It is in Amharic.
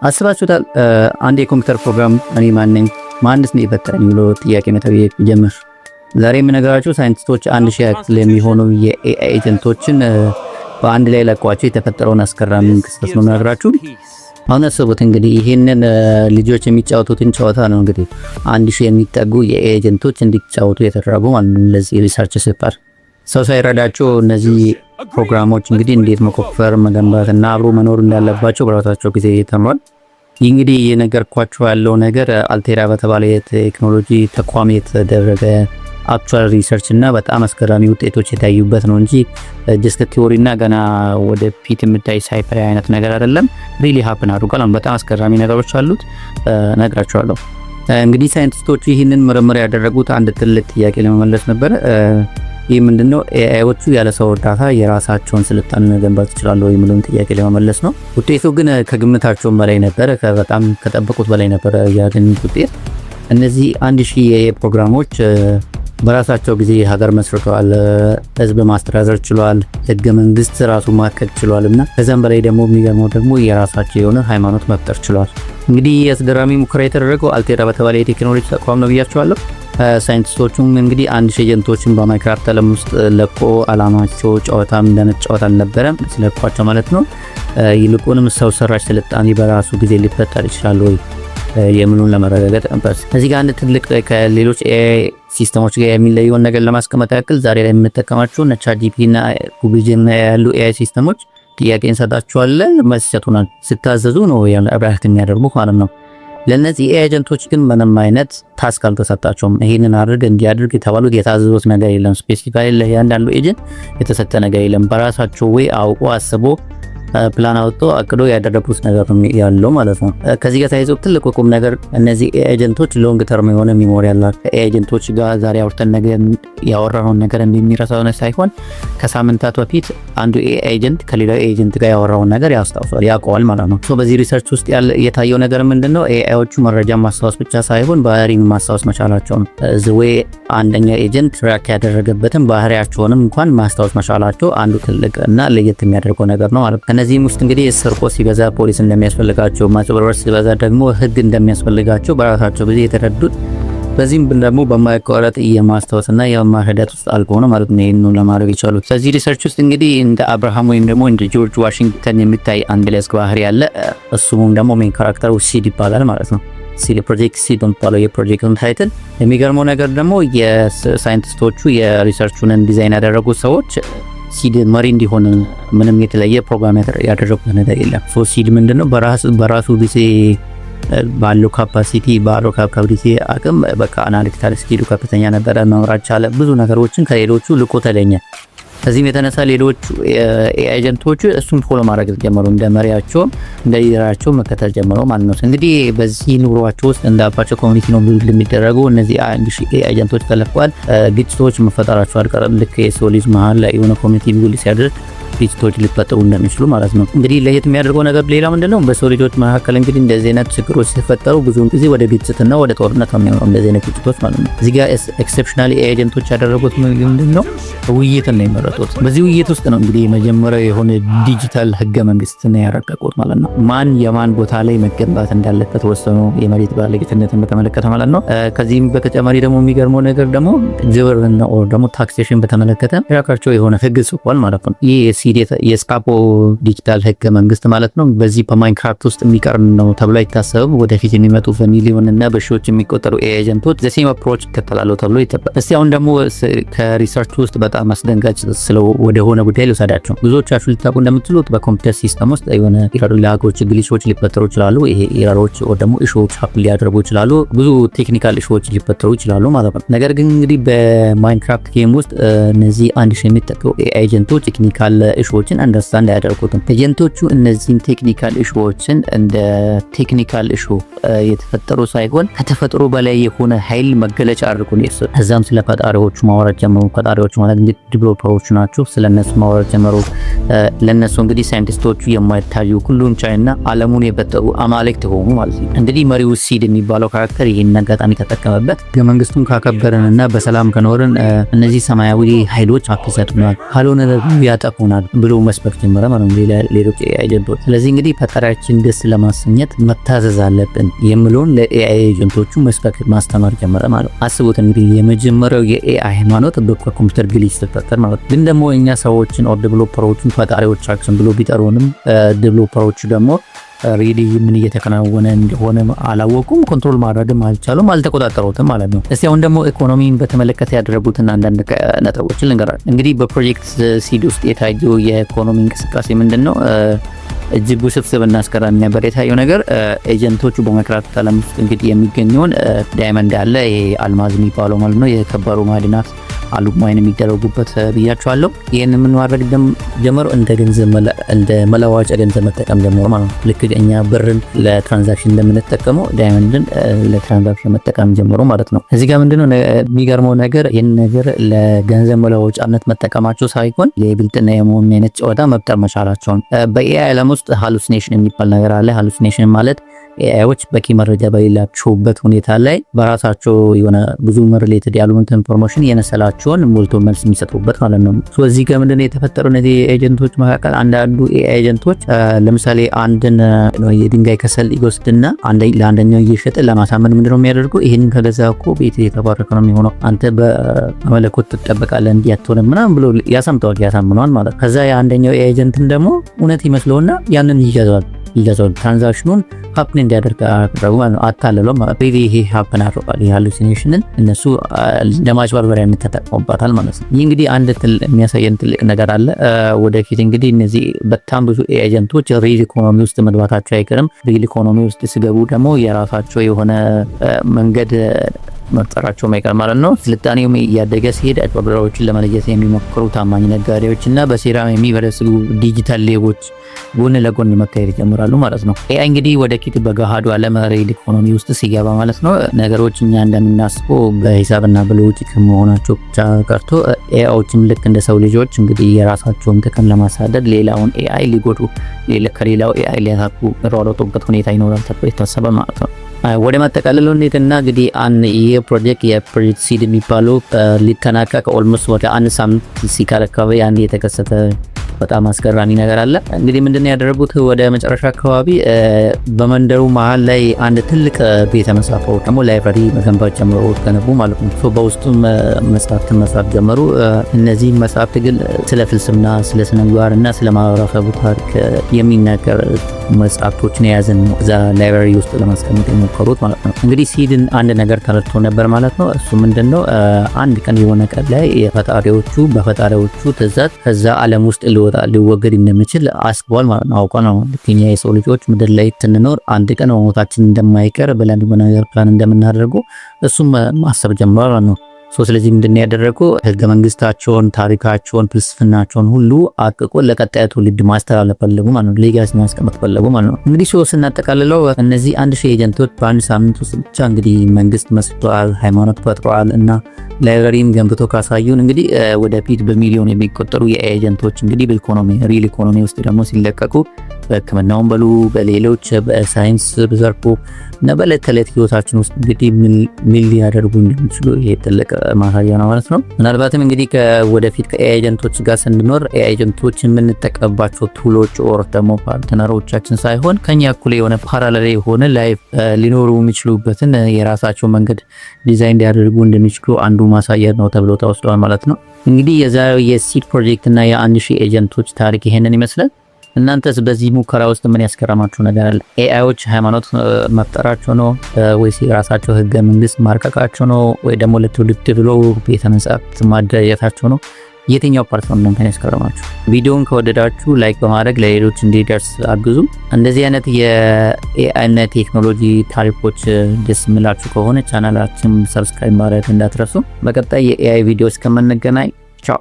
አስባችሁታል? አንድ የኮምፒውተር ፕሮግራም እኔ ማንስ ነው የፈጠረኝ ብሎ ጥያቄ መጠየቅ ጀመር። ዛሬ የምነግራችሁ ሳይንቲስቶች 1000 ያክል የሚሆኑ የኤአይ ኤጀንቶችን በአንድ ላይ ለቋቸው የተፈጠረውን አስገራሚ ክስተት ነው የምነግራችሁ። አሁን አስቡት እንግዲህ ይሄንን ልጆች የሚጫወቱትን ጨዋታ ነው እንግዲህ 1000 የሚጠጉ የኤአይ ኤጀንቶች እንዲጫወቱ የተደረጉ ማለት ነው። ለዚህ ሪሰርች ሲባል ሰው ሳይረዳቸው እነዚህ ፕሮግራሞች እንግዲህ እንዴት መቆፈር መገንባት እና አብሮ መኖር እንዳለባቸው በራሳቸው ጊዜ ተምሯል። እንግዲህ የነገርኳችሁ ያለው ነገር አልቴራ በተባለ የቴክኖሎጂ ተቋም የተደረገ አክቹዋል ሪሰርች እና በጣም አስገራሚ ውጤቶች የታዩበት ነው እንጂ ጀስት ቲዮሪ እና ገና ወደ ፊት የምታይ ሳይፋይ አይነት ነገር አይደለም። ሪሊ ሃፕን አድርጓል። በጣም አስገራሚ ነገሮች አሉት፣ ነግራችኋለሁ። እንግዲህ ሳይንቲስቶቹ ይህንን ምርምር ያደረጉት አንድ ትልቅ ጥያቄ ለመመለስ ነበር። ይህ ምንድነው? ኤአይዎቹ ያለ ሰው እርዳታ የራሳቸውን ስልጣኔ መገንባት ይችላሉ የሚለውን ጥያቄ ለመመለስ ነው። ውጤቱ ግን ከግምታቸው በላይ ነበር። በጣም ከጠበቁት በላይ ነበር ያገኙት ውጤት። እነዚህ 1000 የኤአይ ፕሮግራሞች በራሳቸው ጊዜ ሀገር መስርተዋል፣ ህዝብ ማስተዳደር ችሏል፣ ህገ መንግስት ራሱ ማቀድ ችሏል እና ከዛም በላይ ደግሞ የሚገርመው ደግሞ የራሳቸው የሆነ ሃይማኖት መፍጠር ችሏል። እንግዲህ የአስገራሚ ሙከራ የተደረገው አልቴራ በተባለ የቴክኖሎጂ ተቋም ነው ብያቸዋለሁ። ሳይንቲስቶቹም እንግዲህ 1000 ኤጀንቶችን በማይክሮሶፍት ዓለም ውስጥ ለቆ አላማቸው ጨዋታም እንደመጫወት አልነበረም ስለቋቸው ማለት ነው። ይልቁንም ሰው ሰራሽ ስልጣኔ በራሱ ጊዜ ሊፈጠር ይችላል ወይ የምኑን ለማረጋገጥ ነበር። እዚህ ጋር አንድ ትልቅ ከሌሎች ኤአይ ሲስተሞች ጋር የሚለየውን ነገር ለማስቀመጥ ያክል ዛሬ ላይ የምንጠቀማቸው ቻትጂፒቲ እና ጉግል ጄሚናይ ያሉ ኤአይ ሲስተሞች ጥያቄ እንሰጣቸዋለን፣ መልስ ይሰጡናል። ስታዘዙ ነው አብራህት የሚያደርጉ ማለት ነው። ለነዚህ ኤአይ ኤጀንቶች ግን ምንም አይነት ታስክ አልተሰጣቸውም። ይሄንን አድርግ እንዲያድርግ የተባሉት የታዘዙት ነገር የለም። ስፔሲፊካሊ ለእያንዳንዱ ኤጀንት የተሰጠ ነገር የለም። በራሳቸው ወይ አውቆ አስቦ ፕላን አውጥቶ አቅዶ ያደረጉት ነገር ያለው ማለት ነው። ከዚህ ጋር ተያይዞ ትልቅ ቁም ነገር እነዚህ ኤጀንቶች ሎንግ ተርም የሆነ ሚሞሪ ያላቸው ኤጀንቶች ጋር ዛሬ አውርተን ነገር ያወራውን ነገር እንደሚረሳው ነው ሳይሆን ከሳምንታት በፊት አንዱ ኤጀንት ከሌላው ኤጀንት ጋር ያወራውን ነገር ያስታውሳል፣ ያውቀዋል ማለት ነው። በዚህ ሪሰርች ውስጥ የታየው ነገር ምንድነው? ኤአይዎቹ መረጃ ማስታወስ ብቻ ሳይሆን ባህሪን ማስታወስ መቻላቸው ነው። ዝዌ አንደኛ ኤጀንት ትራክ ያደረገበትን ባህሪያቸውንም እንኳን ማስታወስ መቻላቸው አንዱ ትልቅ እና ለየት የሚያደርገው ነገር ነው ማለት ነው። እነዚህም ውስጥ እንግዲህ ስርቆት ሲበዛ ፖሊስ እንደሚያስፈልጋቸው፣ ማጭበርበር ሲበዛ ደግሞ ህግ እንደሚያስፈልጋቸው በራሳቸው ጊዜ የተረዱት፣ በዚህም ደግሞ በማይቋረጥ የማስታወስና የማህደት ውስጥ አልቆ ነው ማለት ነው ይሄንን ለማድረግ ይቻሉት። በዚህ ሪሰርች ውስጥ እንግዲህ እንደ አብርሃም ወይም ደግሞ እንደ ጆርጅ ዋሽንግተን የሚታይ አንድ ለስክ ባህሪ ያለ፣ እሱም ደግሞ ሜን ካራክተሩ ሲድ ይባላል ማለት ነው። ሲድ ፕሮጀክት ሲድ ነው የፕሮጀክቱን ታይትል። የሚገርመው ነገር ደግሞ የሳይንቲስቶቹ የሪሰርቹን ዲዛይን ያደረጉት ሰዎች ሲድ መሪ እንዲሆን ምንም የተለየ ፕሮግራም ያደረጉት ነገር የለም። ሲድ ምንድነው? በራሱ ጊዜ ባለው ካፓሲቲ ባለው ካፓቢሊቲ አቅም በቃ አናሊቲካል ስኪሉ ከፍተኛ ነበረ፣ መምራት ቻለ፣ ብዙ ነገሮችን ከሌሎቹ ልቆ ተገኘ። ከዚህም የተነሳ ሌሎቹ ኤጀንቶቹ እሱን ፎሎ ማድረግ ጀመሩ፣ እንደ መሪያቸው እንደ ሊደራቸው መከተል ጀመሩ ማለት ነው። እንግዲህ በዚህ ኑሯቸው ውስጥ እንዳባቸው ኮሚኒቲ ነው ቢልድ የሚደረጉ እነዚህ 1000 ኤጀንቶች ተለቀዋል። ግጭቶች መፈጠራቸው አልቀረም። ልክ የሰው ልጅ መሀል ላይ የሆነ ኮሚኒቲ ቢልድ ሲያደርግ ግጭቶች ሊፈጠሩ እንደሚችሉ ማለት ነው። እንግዲህ ለየት የሚያደርገው ነገር ሌላ ምንድነው? በሰው ልጆች መካከል እንግዲህ እንደዚህ አይነት ችግሮች ሲፈጠሩ ብዙውን ጊዜ ወደ ግጭትና ወደ ጦርነት ነው የሚሆነው እንደዚህ አይነት ግጭቶች ማለት ነው። እዚህ ጋር ኤክሰፕሽናሊ ኤጀንቶች ያደረጉት ምንድነው? ውይይትን ነው የመረጡት። በዚህ ውይይት ውስጥ ነው እንግዲህ የመጀመሪያው የሆነ ዲጂታል ህገ መንግስትን ያረቀቁት ማለት ነው። ማን የማን ቦታ ላይ መገንባት እንዳለበት ወሰኑ፣ የመሬት ባለቤትነትን በተመለከተ ማለት ነው። ከዚህም በተጨማሪ ደግሞ የሚገርመው ነገር ደግሞ ግብርና ኦር ደግሞ ታክሴሽን በተመለከተ የራሳቸው የሆነ ህግ ጽፏል ማለት ነው። ይህ የስካፖ ዲጂታል ህገ መንግስት ማለት ነው። በዚህ በማይንክራፍት ውስጥ የሚቀር ነው ተብሎ አይታሰብም። ወደፊት የሚመጡ በሚሊዮን እና በሺዎች የሚቆጠሩ ኤጀንቶች ዘሴም አፕሮች ይከተላሉ ተብሎ ይጠበቃል። እስቲ አሁን ደግሞ ከሪሰርች ውስጥ በጣም አስደንጋጭ ወደ ሆነ ጉዳይ ልውሰዳቸው። ብዙዎቻችሁ ልታውቁ እንደምትሉት በኮምፒውተር ሲስተም ውስጥ የሆነ ኤረር ላጎች፣ ግሊቾች ሊፈጠሩ ይችላሉ። ይሄ ኤረሮች ወይ ደግሞ ኢሹዎች ሀፕ ሊያደርጉ ይችላሉ። ብዙ ቴክኒካል ኢሹዎች ሊፈጠሩ ይችላሉ ማለት ነው። ነገር ግን እንግዲህ በማይንክራፍት ጌም ውስጥ እነዚህ 1000 የሚጠቀሙ ኤጀንቶች ቴክኒካል ኢሹዎችን አንደርስታንድ ያደርጉትም። ኤጀንቶቹ እነዚህን ቴክኒካል ኢሹዎችን እንደ ቴክኒካል ኢሹ የተፈጠሩ ሳይሆን ከተፈጥሮ በላይ የሆነ ኃይል መገለጫ አድርጎ ነው የሰጡት። ከዛም ስለ ፈጣሪዎቹ ማውራት ጀመሩ። ፈጣሪዎቹ ማለት እንግዲህ ዲቨሎፐሮቹ ናቸው። ስለነሱ ማውራት ጀመሩ። ለነሱ እንግዲህ ሳይንቲስቶቹ የማይታዩ ሁሉን ቻይና ዓለሙን የፈጠሩ አማልክት ሆኑ ማለት ነው። እንግዲህ መሪው ሲድ የሚባለው ካራክተር ይሄን አጋጣሚ ተጠቀመበት። መንግስቱን ካከበረንና በሰላም ከኖርን እነዚህ ሰማያዊ ኃይሎች አክሰቱናል፣ ካልሆነ ደግሞ ያጠፉናል ብሎ መስበክ ጀመረ ማለት ነው ሌሎች ኤአይ ኤጀንቶች። ስለዚህ እንግዲህ ፈጣሪያችን ደስ ለማሰኘት መታዘዝ አለብን የሚለውን ለኤአይ ኤጀንቶቹ መስበክ ማስተማር ጀመረ ማለት ነው። አስቡት እንግዲህ የመጀመሪያው የኤአይ ሃይማኖት በኮምፒውተር ግሊች ተፈጠረ ማለት ነው። ግን ደግሞ እኛ ሰዎችን ኦር ዴቨሎፐሮችን ፈጣሪዎቻችን ብሎ ቢጠሩንም ዴቨሎፐሮቹ ደግሞ ሪሊ ምን እየተከናወነ እንደሆነ አላወቁም፣ ኮንትሮል ማድረግም አልቻሉም፣ አልተቆጣጠሩትም ማለት ነው። እስቲ አሁን ደግሞ ኢኮኖሚን በተመለከተ ያደረጉትን አንዳንድ ነጥቦችን ልንገራችሁ። እንግዲህ በፕሮጀክት ሲድ ውስጥ የታየው የኢኮኖሚ እንቅስቃሴ ምንድነው? እጅግ ውስብስብ እና አስገራሚ ነበር የታየው ነገር። ኤጀንቶቹ በመክራት ዓለም ውስጥ እንግዲህ የሚገኘውን ዳይመንድ አለ፣ ይሄ አልማዝ የሚባለው ማለት ነው፣ የከበሩ ማዕድናት አሉማይን የሚደረጉበት ብያቸዋለሁ። ይህን ምን ማድረግ ጀመሩ? እንደ መለዋወጫ ገንዘብ መጠቀም ጀመሩ ማለት ነው። ልክ እኛ ብርን ለትራንዛክሽን እንደምንጠቀመው ዳይመንድን ለትራንዛክሽን መጠቀም ጀመሩ ማለት ነው። እዚህ ጋር ምንድነው የሚገርመው ነገር ይህን ነገር ለገንዘብ መለዋወጫነት መጠቀማቸው ሳይሆን የብልጥና የመሆን አይነት ጨዋታ መፍጠር መቻላቸውን። በኤአይ ዓለም ውስጥ ሃሉሲኔሽን የሚባል ነገር አለ። ሃሉሲኔሽን ማለት ኤአይዎች በቂ መረጃ በሌላቸውበት ሁኔታ ላይ በራሳቸው የሆነ ብዙ ሪሌትድ ያሉት ኢንፎርሜሽን የነሰላቸውን ሞልቶ መልስ የሚሰጡበት ማለት ነው። ስለዚህ ጋር ምንድነው የተፈጠረው? እነዚህ ኤጀንቶች መካከል አንዳንዱ ኤአይ ኤጀንቶች ለምሳሌ አንድን የድንጋይ ከሰል ይወስድና ለአንደኛው እየሸጠ ለማሳመን ምንድነው የሚያደርገው? ይሄንን ከገዛ እኮ ቤት የተባረከ ነው የሚሆነው፣ አንተ በመለኮት ትጠበቃለህ፣ እንዲያትሆነ ምናምን ብሎ ያሳምነዋል ማለት። ከዛ የአንደኛው ኤአይ ኤጀንትን ደግሞ እውነት ይመስለውና ያንን ይገዛል። ትራንዛክሽኑን ሀፕን እንዲያደርግ አደረጉ ማለት ነው። አታለለው ማለት ነው። ይሄ ሀፕን አድርጓል። ሃሉሲኔሽንን እነሱ ለማጭበርበሪያነት ተጠቅመውባታል ማለት ነው። ይህ እንግዲህ አንድ የሚያሳየን ትልቅ ነገር አለ። ወደፊት እንግዲህ እነዚህ በጣም ብዙ ኤጀንቶች ሪል ኢኮኖሚ ውስጥ መግባታቸው አይቀርም። ሪል ኢኮኖሚ ውስጥ ሲገቡ ደግሞ የራሳቸው የሆነ መንገድ መፍጠራቸው ማይቀር ማለት ነው። ስልጣኔው እያደገ ሲሄድ አጭበርባሪዎችን ለመለየት የሚሞክሩ ታማኝ ነጋዴዎች እና በሴራ የሚበለጽጉ ዲጂታል ሌቦች ጎን ለጎን መካሄድ ይጀምራሉ ማለት ነው። ኤአይ እንግዲህ ወደፊት በገሃዱ ዓለም ሪል ኢኮኖሚ ውስጥ ሲገባ ማለት ነው ነገሮች እኛ እንደምናስበው በሂሳብና በሎጂክ መሆናቸው ብቻ ቀርቶ ኤአይዎችም ልክ እንደ ሰው ልጆች እንግዲህ የራሳቸውን ጥቅም ለማሳደድ ሌላውን ኤአይ ሊጎዱ ከሌላው ኤአይ ሊያሳኩ ሯሮጡበት ሁኔታ ይኖራል ተብሎ ይታሰባል ማለት ነው። ወደ ማጠቃለሉ እንሂድና እንግዲህ ይሄ የፕሮጀክት ሲድ የሚባለው ሊጠናቀቅ ኦልሞስት ወደ አንድ ሳምንት ሲቀር አካባቢ አንድ የተከሰተ በጣም አስገራሚ ነገር አለ። እንግዲህ ምንድነው ያደረጉት? ወደ መጨረሻ አካባቢ በመንደሩ መሃል ላይ አንድ ትልቅ ቤተ መጻሕፍት ደግሞ ላይብራሪ መገንባት ጀመሩ ገነቡ ማለት ነው። በውስጡም መጽሐፍትን መስራት ጀመሩ። እነዚህ መጽሐፍት ግን ስለ ፍልስፍና፣ ስለ ስነ ምግባርና ስለ ማህበረሰቡ ታሪክ የሚናገር መጽሐፍቶችን የያዘን እዛ ላይብራሪ ውስጥ ለማስቀመጥ የሞከሩት ማለት ነው። እንግዲህ ሲድን አንድ ነገር ተረድቶ ነበር ማለት ነው። እሱ ምንድነው አንድ ቀን የሆነ ቀን ላይ በፈጣሪዎቹ ትእዛዝ ከዛ ዓለም ውስጥ ሊወገድ እንደሚችል አስቧል ማለት ነው። አውቀው ነው ለኛ የሰው ልጆች ምድር ላይ ትንኖር አንድ ቀን ሞታችን እንደማይቀር ብለን በነገር ፕላን እንደምናደርገው እሱም ማሰብ ጀምሯል ነው። ስለዚህ ምንድነው ያደረገው? ህገ መንግስታቸውን፣ ታሪካቸውን፣ ፍልስፍናቸውን ሁሉ አጥቆ ለቀጣዩ ትውልድ ማስተላለፍ ፈለጉ ማለት ነው። ሌጋሲ ማስቀመጥ ፈለጉ ማለት ነው። እንግዲህ ስናጠቃልለው እነዚህ 1000 ኤጀንቶች በአንድ ሳምንት ውስጥ ብቻ እንግዲህ መንግስት መስርተዋል፣ ሃይማኖት ፈጥረዋል እና ላይብራሪም ገንብቶ ካሳዩን እንግዲህ ወደፊት በሚሊዮን የሚቆጠሩ የኤጀንቶች እንግዲህ ሪል ኢኮኖሚ ውስጥ ደግሞ ሲለቀቁ በህክምናውም በሉ በሌሎች በሳይንስ ዘርፉ እና በዕለት ተዕለት ህይወታችን ውስጥ እንግዲህ ምን ሊያደርጉ እንደሚችሉ ይሄ ትልቅ ማሳያ ነው ማለት ነው። ምናልባትም እንግዲህ ወደፊት ከኤአይ ኤጀንቶች ጋር ስንኖር ኤአይ ኤጀንቶች የምንጠቀምባቸው ቱሎች ኦር ደግሞ ፓርትነሮቻችን ሳይሆን ከኛ እኩል የሆነ ፓራሌል የሆነ ላይፍ ሊኖሩ የሚችሉበትን የራሳቸው መንገድ ዲዛይን ሊያደርጉ እንደሚችሉ አንዱ ማሳያ ነው ተብሎ ተወስዷል ማለት ነው። እንግዲህ የዛሬው የሲድ ፕሮጀክት እና የ1000 ኤጀንቶች ታሪክ ይሄንን ይመስላል። እናንተስ በዚህ ሙከራ ውስጥ ምን ያስገረማችሁ ነገር አለ? ኤአይዎች ሃይማኖት መፍጠራቸው ነው ወይስ የራሳቸው ህገ መንግስት ማርቀቃቸው ነው ወይ ደግሞ ለትውልድ ብሎ ቤተ መጻሕፍት ማደራጀታቸው ነው? የትኛው ፓርት ነው እናንተን ያስገረማችሁ? ቪዲዮውን ከወደዳችሁ ላይክ በማድረግ ለሌሎች እንዲደርስ አግዙ። እንደዚህ አይነት የኤአይ እና ቴክኖሎጂ ታሪኮች ደስ የሚላችሁ ከሆነ ቻናላችን ሰብስክራይብ ማድረግ እንዳትረሱ። በቀጣይ የኤአይ ቪዲዮ እስከምንገናኝ ቻው።